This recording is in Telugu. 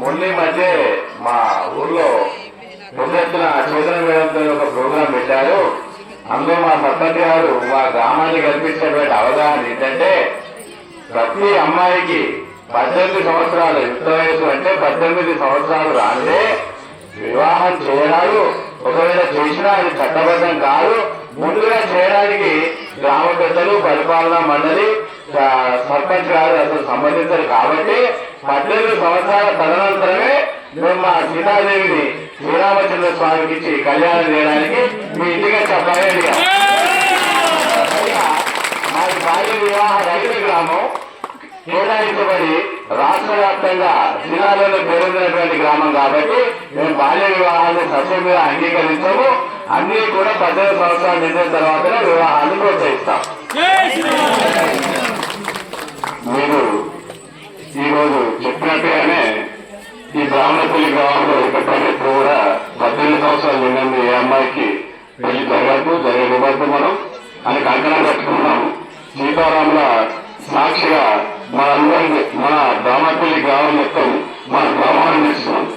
మొన్న మధ్య మా ఊర్లో పెద్ద ఎత్తున చేతన మేడంతో ఒక ప్రోగ్రాం పెట్టారు. అందులో మా సర్పంచ్ గారు మా గ్రామానికి కల్పించినటువంటి అవగాహన ఏంటంటే ప్రతి అమ్మాయికి 18 సంవత్సరాలు యుక్త వయసు అంటే 18 సంవత్సరాలు రాందే వివాహం చేయరాదు. ఒకవేళ చేసినా అది చట్టబద్ధం కాదు. ముందుగా చేయడానికి గ్రామ పెద్దలు, పరిపాలనా మండలి, సర్పంచ్ గారు అసలు సంబంధించారు. కాబట్టి 18 సంవత్సరాల తదనంతరమే మేము మా సీతాదేవిని శ్రీరామచంద్ర స్వామికి ఇచ్చి కళ్యాణం చేయడానికి మీ ఇంటికి చెప్పాలి అడిగా. మాది బాల్య వివాహ రైతు గ్రామం కేటాయించబడి రాష్ట్ర వ్యాప్తంగా జిల్లాలోనే పేరొందినటువంటి గ్రామం కాబట్టి మేము బాల్య వివాహాన్ని సత్యం మీద అంగీకరించము. అన్ని కూడా 18 సంవత్సరాలు నిండిన తర్వాతనే వివాహాన్ని ప్రోత్సహిస్తాం. మీరు ఈరోజు చెప్పినట్టుగానే ఈ బ్రాహ్మణపల్లి గ్రామంలో ఎప్పుడు కూడా 18 సంవత్సరాలు నిండింది ఏ అమ్మాయికి పెళ్లి జరగదు, జరగనివ్వద్దు మనం అని కంకణం కట్టుకున్నాము. సీతారాముల సాక్షిగా మనందరినీ మన బ్రాహ్మణపల్లి గ్రామం మొత్తం మన గ్రామాన్ని ఇస్తున్నాం.